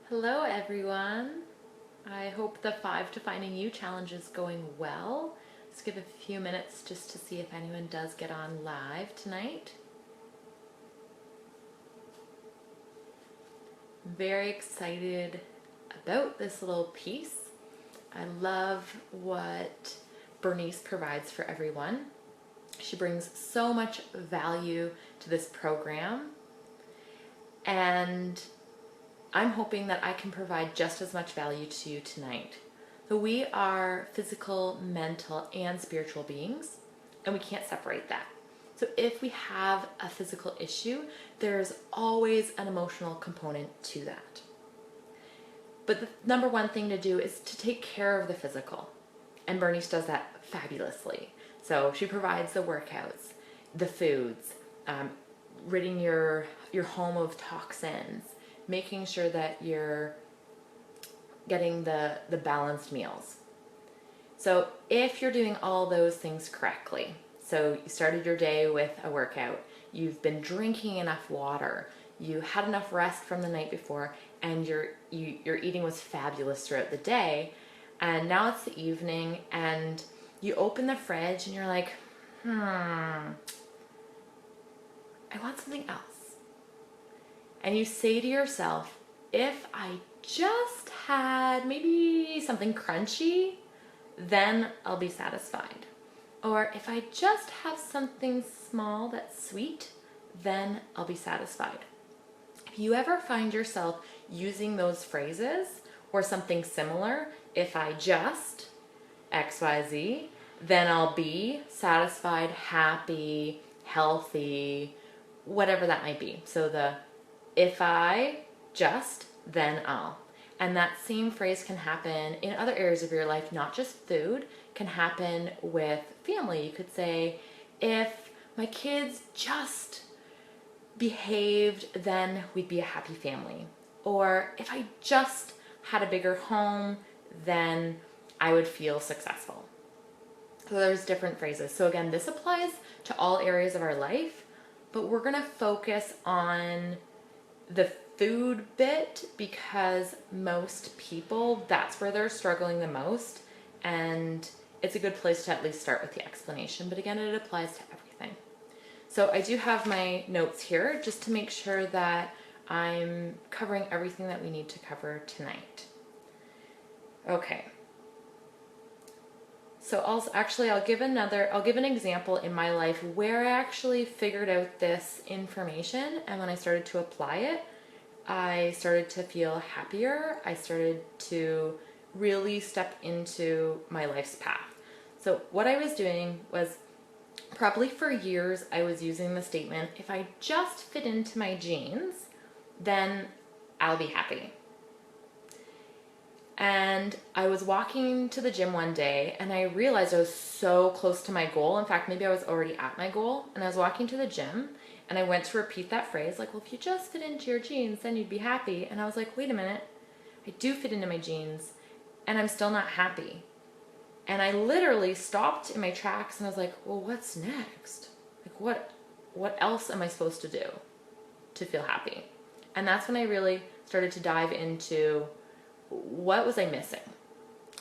Hello everyone. I hope the 5 Defining You challenge is going well. Let's give a few minutes just to see if anyone does get on live tonight. I'm very excited about this little piece. I love what Bernice provides for everyone. She brings so much value to this program, and I'm hoping that I can provide just as much value to you tonight. So we are physical, mental, and spiritual beings, and we can't separate that. So if we have a physical issue, there's always an emotional component to that. But the number one thing to do is to take care of the physical. And Bernice does that fabulously. So she provides the workouts, the foods, ridding your home of toxins, making sure that you're getting the balanced meals. So if you're doing all those things correctly, so you started your day with a workout, you've been drinking enough water, you had enough rest from the night before, and your eating was fabulous throughout the day, and now it's the evening and you open the fridge and you're like, I want something else. And you say to yourself, if I just had maybe something crunchy, then I'll be satisfied. Or if I just have something small that's sweet, then I'll be satisfied. If you ever find yourself using those phrases or something similar, if I just XYZ, then I'll be satisfied, happy, healthy, whatever that might be. So the if I just, then I'll. And that same phrase can happen in other areas of your life, not just food, can happen with family. You could say, if my kids just behaved, then we'd be a happy family. Or if I just had a bigger home, then I would feel successful. So there's different phrases. So again, this applies to all areas of our life, but we're gonna focus on the food bit because most people, that's where they're struggling the most, and it's a good place to at least start with the explanation. But again, it applies to everything. So I do have my notes here just to make sure that I'm covering everything that we need to cover tonight. Okay. So I'll give an example in my life where I actually figured out this information, and when I started to apply it, I started to feel happier. I started to really step into my life's path. So what I was doing was, probably for years, I was using the statement, if I just fit into my jeans, then I'll be happy. And I was walking to the gym one day and I realized I was so close to my goal. In fact, maybe I was already at my goal, and I was walking to the gym and I went to repeat that phrase, like, well, if you just fit into your jeans, then you'd be happy. And I was like, wait a minute, I do fit into my jeans and I'm still not happy. And I literally stopped in my tracks and I was like, well, what's next? Like, what else am I supposed to do to feel happy? And that's when I really started to dive into what was I missing?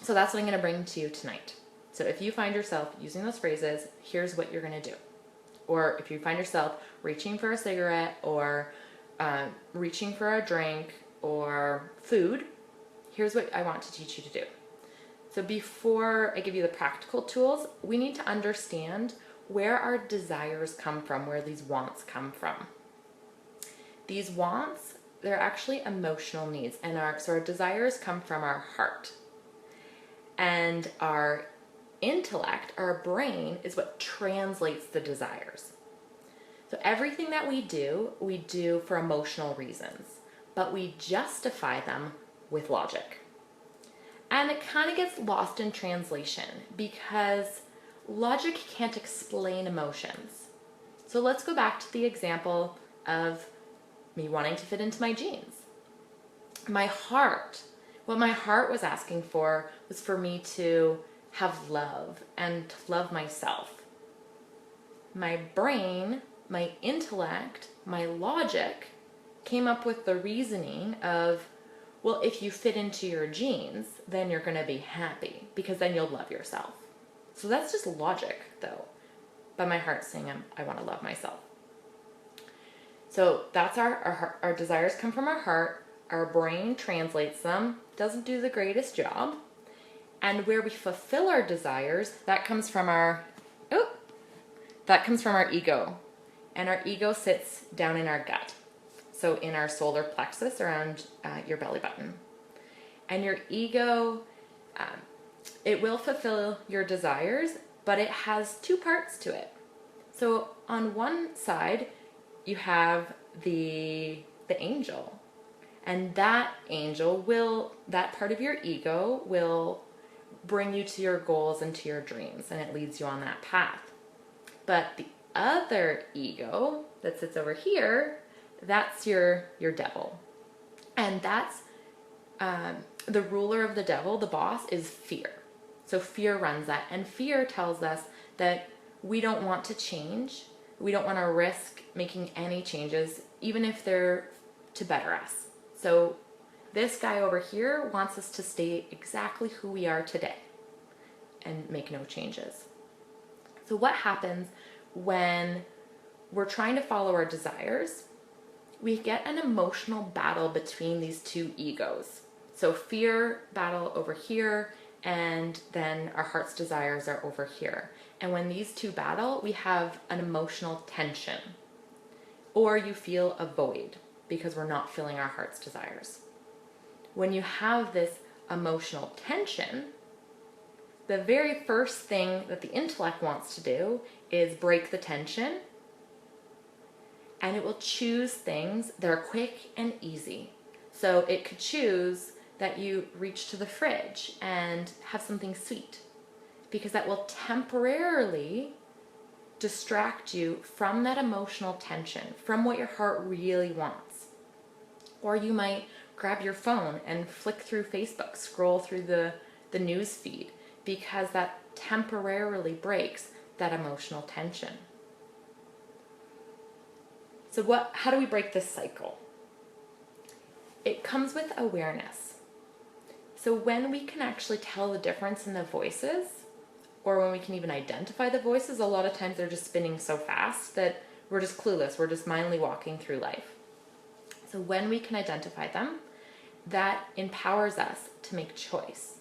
So that's what I'm going to bring to you tonight. So if you find yourself using those phrases, here's what you're going to do. Or if you find yourself reaching for a cigarette or reaching for a drink or food, here's what I want to teach you to do. So before I give you the practical tools, we need to understand where our desires come from, where these wants come from. These wants, they're actually emotional needs, and our desires come from our heart. And our intellect, our brain, is what translates the desires. So everything that we do for emotional reasons, but we justify them with logic. And it kind of gets lost in translation because logic can't explain emotions. So let's go back to the example of me wanting to fit into my jeans. What my heart was asking for was for me to have love and to love myself. My brain, my intellect, my logic came up with the reasoning of, Well, if you fit into your jeans, then you're going to be happy because then you'll love yourself. So that's just logic, though. But my heart's saying I want to love myself. So that's our desires come from our heart. Our brain translates them, doesn't do the greatest job. And where we fulfill our desires, that comes from our ego. And our ego sits down in our gut. So in our solar plexus around your belly button. And your ego, it will fulfill your desires, but it has two parts to it. So on one side, you have the angel. And that angel that part of your ego will bring you to your goals and to your dreams, and it leads you on that path. But the other ego that sits over here, that's your devil. And that's the ruler of the devil, the boss, is fear. So fear runs that. And fear tells us that we don't want to change. We don't want to risk making any changes, even if they're to better us. So this guy over here wants us to stay exactly who we are today and make no changes. So what happens when we're trying to follow our desires? We get an emotional battle between these two egos. So fear battle over here, and then our heart's desires are over here. And when these two battle, we have an emotional tension. Or you feel a void because we're not filling our heart's desires. When you have this emotional tension, the very first thing that the intellect wants to do is break the tension, and it will choose things that are quick and easy. So it could choose that you reach to the fridge and have something sweet, because that will temporarily distract you from that emotional tension, from what your heart really wants. Or you might grab your phone and flick through Facebook, scroll through the news feed, because that temporarily breaks that emotional tension. So how do we break this cycle? It comes with awareness. So when we can actually tell the difference in the voices, or when we can even identify the voices, a lot of times they're just spinning so fast that we're just clueless. We're just mindlessly walking through life. So when we can identify them, that empowers us to make choice.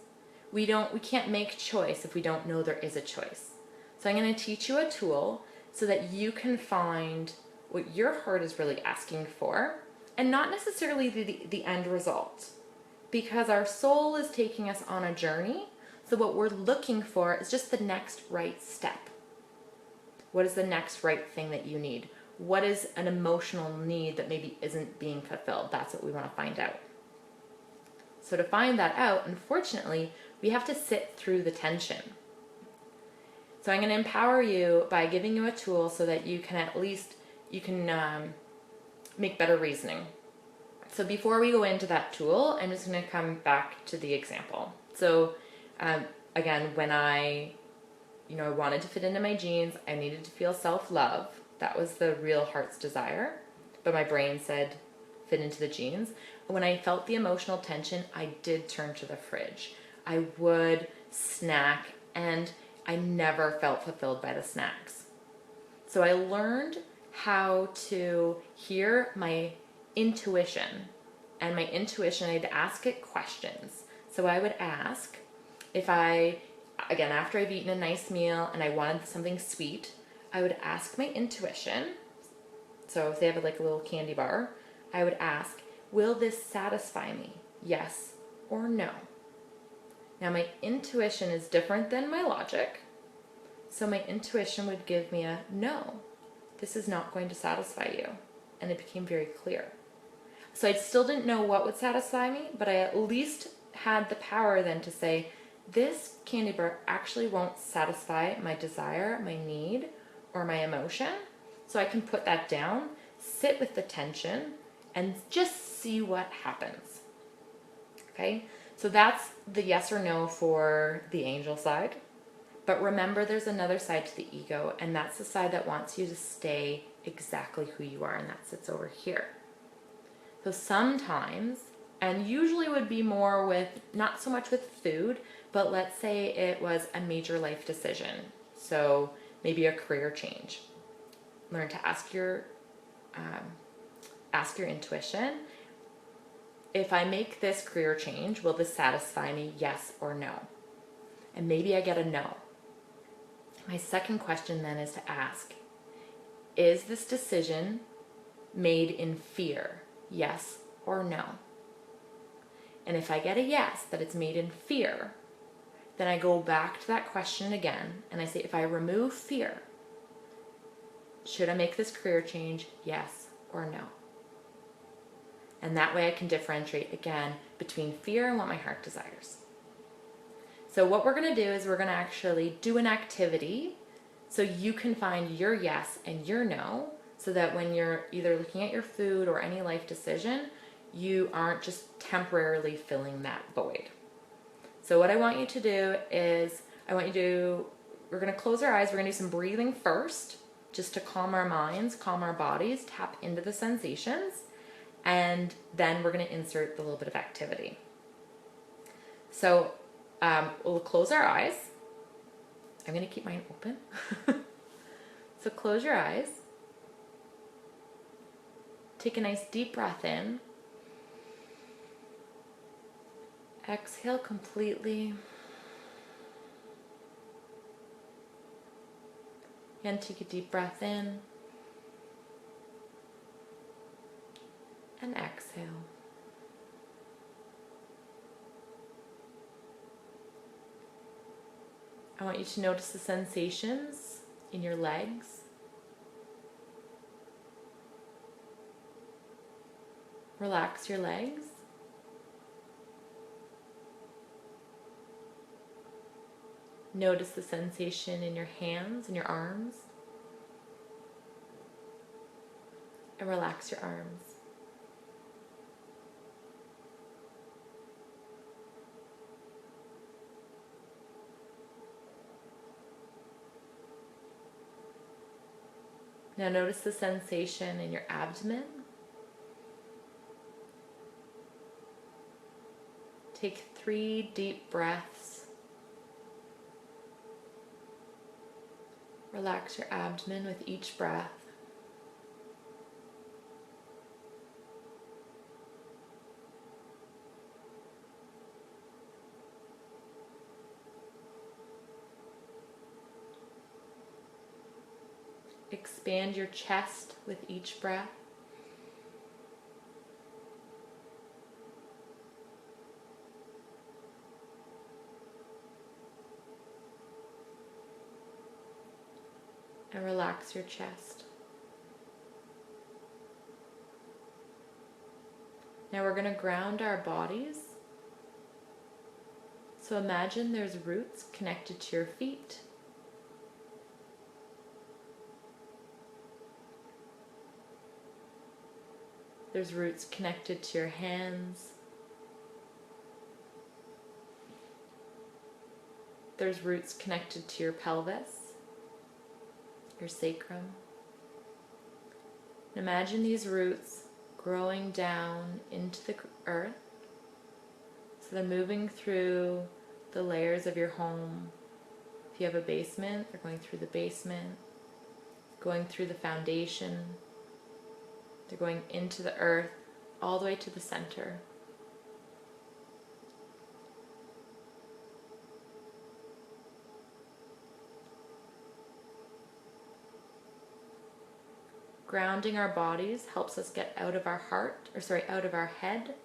We can't make choice if we don't know there is a choice. So I'm going to teach you a tool so that you can find what your heart is really asking for, and not necessarily the end result. Because our soul is taking us on a journey, so what we're looking for is just the next right step. What is the next right thing that you need? What is an emotional need that maybe isn't being fulfilled? That's what we want to find out. So to find that out, unfortunately, we have to sit through the tension. So I'm going to empower you by giving you a tool so that you can make better reasoning. So before we go into that tool, I'm just going to come back to the example. So again, when I wanted to fit into my jeans, I needed to feel self-love. That was the real heart's desire. But my brain said, fit into the jeans. When I felt the emotional tension, I did turn to the fridge. I would snack, and I never felt fulfilled by the snacks. So I learned how to hear my intuition. And my intuition, I'd ask it questions. So I would ask after I've eaten a nice meal and I wanted something sweet, I would ask my intuition. So if they have like a little candy bar, I would ask, will this satisfy me? Yes or no? Now my intuition is different than my logic. So my intuition would give me a no, this is not going to satisfy you. And it became very clear. So I still didn't know what would satisfy me, but I at least had the power then to say, this candy bar actually won't satisfy my desire, my need, or my emotion. So I can put that down, sit with the tension, and just see what happens. Okay? So that's the yes or no for the angel side. But remember, there's another side to the ego, and that's the side that wants you to stay exactly who you are, and that sits over here. So sometimes And usually would be more with, not so much with food, but let's say it was a major life decision. So maybe a career change. Learn to ask your intuition. If I make this career change, will this satisfy me, yes or no? And maybe I get a no. My second question then is to ask, is this decision made in fear, yes or no? And if I get a yes, that it's made in fear, then I go back to that question again and I say, if I remove fear, should I make this career change, yes or no? And that way I can differentiate again between fear and what my heart desires. So what we're going to do is we're going to actually do an activity so you can find your yes and your no, so that when you're either looking at your food or any life decision, you aren't just temporarily filling that void. So what I want you to do is, we're going to close our eyes. We're going to do some breathing first, just to calm our minds, calm our bodies, tap into the sensations, and then we're going to insert the little bit of activity. So we'll close our eyes. I'm going to keep mine open. So close your eyes. Take a nice deep breath in. Exhale completely. Again, take a deep breath in. And exhale. I want you to notice the sensations in your legs. Relax your legs. Notice the sensation in your hands and your arms. And relax your arms. Now notice the sensation in your abdomen. Take 3 deep breaths. Relax your abdomen with each breath. Expand your chest with each breath. And relax your chest. Now we're going to ground our bodies. So imagine there's roots connected to your feet. There's roots connected to your hands. There's roots connected to your pelvis, your sacrum. And imagine these roots growing down into the earth. So they're moving through the layers of your home. If you have a basement, they're going through the basement, going through the foundation. They're going into the earth, all the way to the center. Grounding our bodies helps us get out of our out of our head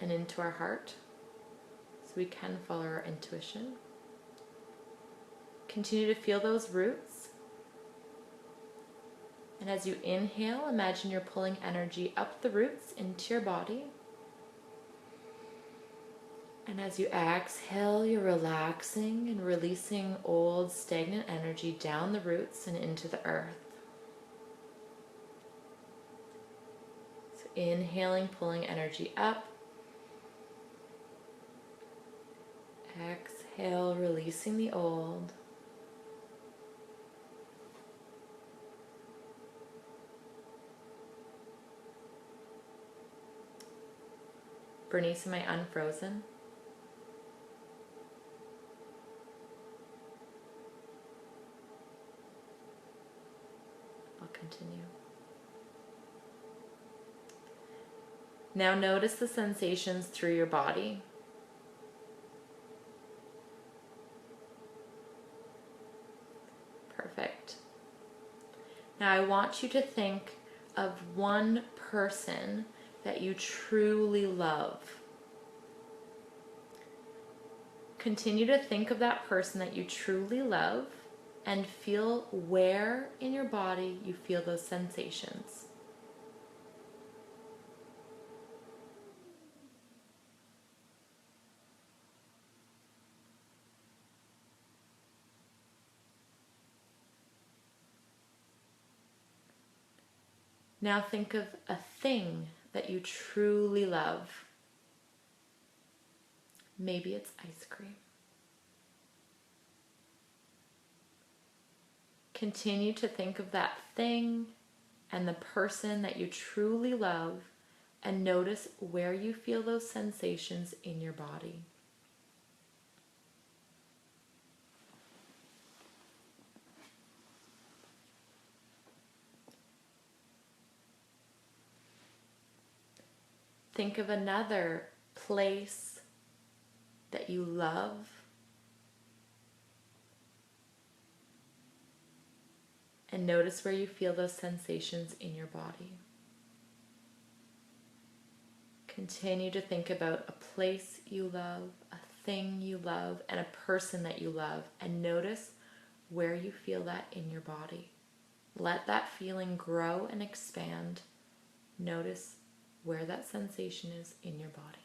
and into our heart, so we can follow our intuition. Continue to feel those roots. And as you inhale, imagine you're pulling energy up the roots into your body. And as you exhale, you're relaxing and releasing old, stagnant energy down the roots and into the earth. So inhaling, pulling energy up. Exhale, releasing the old. Bernice, am I unfrozen? I'll continue. Now notice the sensations through your body. Perfect. Now I want you to think of one person that you truly love. Continue to think of that person that you truly love and feel where in your body you feel those sensations. Now think of a thing that you truly love. Maybe it's ice cream. Continue to think of that thing and the person that you truly love and notice where you feel those sensations in your body. Think of another place that you love and notice where you feel those sensations in your body. Continue to think about a place you love, a thing you love, and a person that you love, and notice where you feel that in your body. Let that feeling grow and expand. Notice where that sensation is in your body.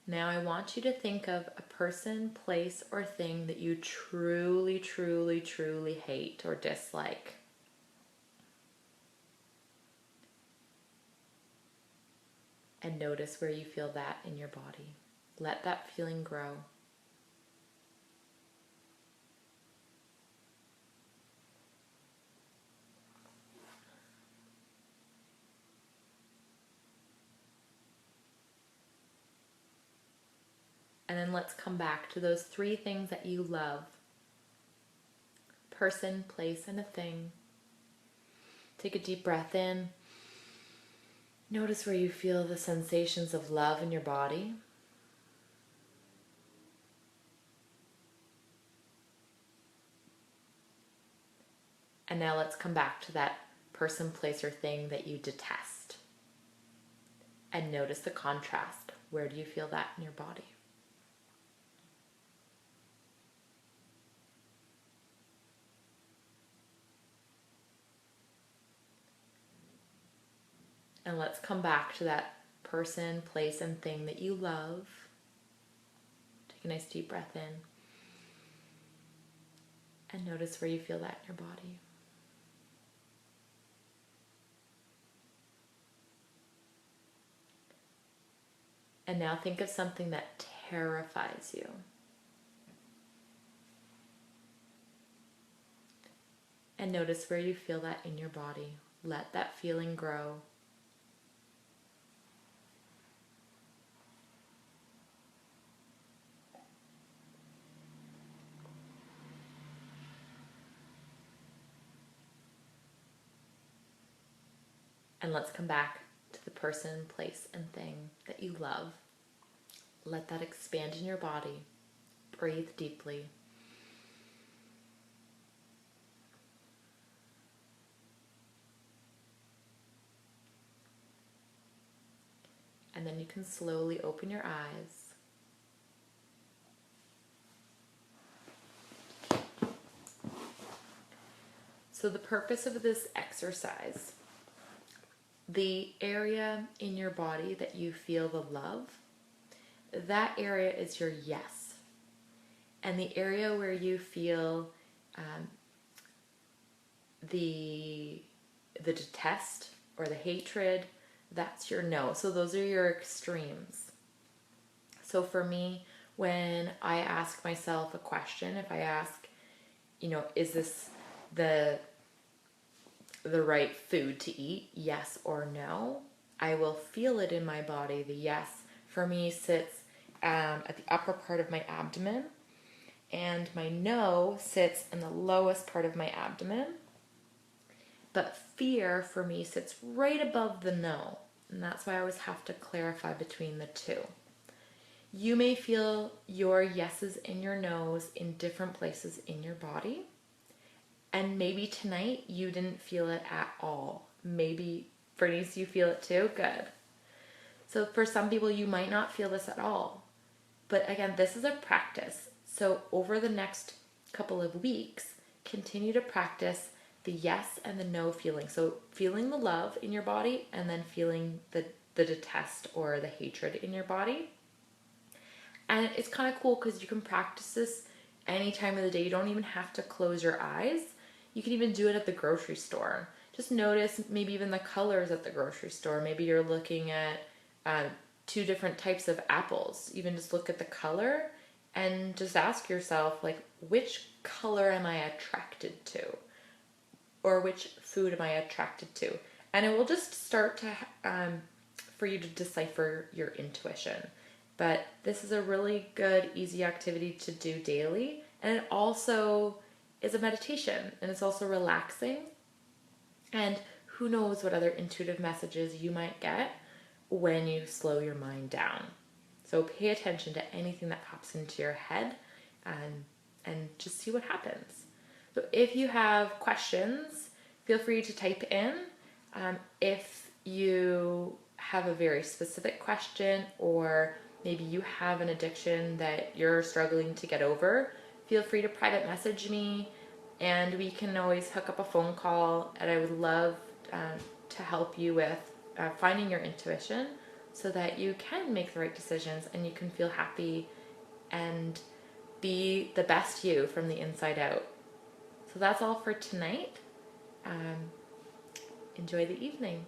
Now I want you to think of a person, place, or thing that you truly, truly, truly hate or dislike. And notice where you feel that in your body. Let that feeling grow. And then let's come back to those 3 things that you love. Person, place, and a thing. Take a deep breath in. Notice where you feel the sensations of love in your body. And now let's come back to that person, place, or thing that you detest. And notice the contrast. Where do you feel that in your body? And let's come back to that person, place, and thing that you love. Take a nice deep breath in. And notice where you feel that in your body. And now think of something that terrifies you. And notice where you feel that in your body. Let that feeling grow. And let's come back to the person, place, and thing that you love. Let that expand in your body. Breathe deeply. And then you can slowly open your eyes. So the purpose of this exercise, the area in your body that you feel the love, that area is your yes. And the area where you feel the detest or the hatred, that's your no. So those are your extremes. So for me, when I ask myself a question, if I ask, is this the right food to eat, yes or no, I will feel it in my body. The yes for me sits at the upper part of my abdomen, and my no sits in the lowest part of my abdomen. But fear for me sits right above the no, and that's why I always have to clarify between the two. You may feel your yeses and your nos in different places in your body. And maybe tonight you didn't feel it at all. Maybe, Bernice, you feel it too? Good. So for some people, you might not feel this at all. But again, this is a practice. So over the next couple of weeks, continue to practice the yes and the no feeling. So feeling the love in your body and then feeling the detest or the hatred in your body. And it's kind of cool because you can practice this any time of the day. You don't even have to close your eyes. You can even do it at the grocery store. Just notice maybe even the colors at the grocery store. Maybe you're looking at two different types of apples. Even just look at the color and just ask yourself, like, which color am I attracted to? Or which food am I attracted to? And it will just start to for you to decipher your intuition. But this is a really good, easy activity to do daily. And it also is a meditation, and it's also relaxing. And who knows what other intuitive messages you might get when you slow your mind down. So pay attention to anything that pops into your head and just see what happens. So if you have questions, feel free to type in. If you have a very specific question, or maybe you have an addiction that you're struggling to get over, feel free to private message me, and we can always hook up a phone call. And I would love to help you with finding your intuition so that you can make the right decisions and you can feel happy and be the best you from the inside out. So that's all for tonight. Enjoy the evening.